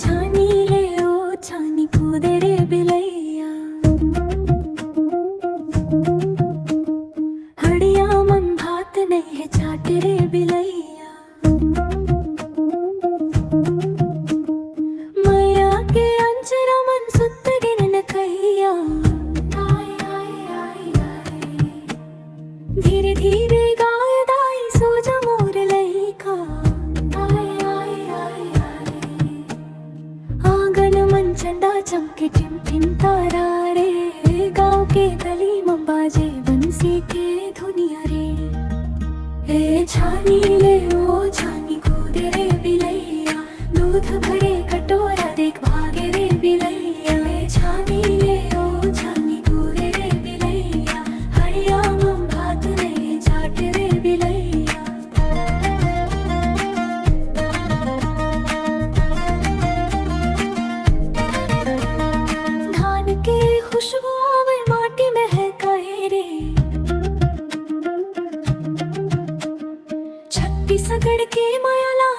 छानी ले ओ छानी कूदे रे बिलैया हड़िया मन भात नहीं है चाट रे बिलैया मैया के अंजरा मन सुत गिरन कैया धीरे धीरे गाय दाई सो जा मोर लइका आंगन मन चंदा चमके टिम टिम तारा रे गाँव के गली में बाजे बंसी के धुनिया रे ए छानी ले ओ छानी कूदे रे बिलैया दूध भरे कटोरा देख भागे रे बिलैया ए छानी ले ओ छानी कूदे रे बिलैया हड़िया मम भात नहीं चाट रे बिलैया धान के खुशबू आवे माटी महकाए रे छत्ती सगड़ के माया ला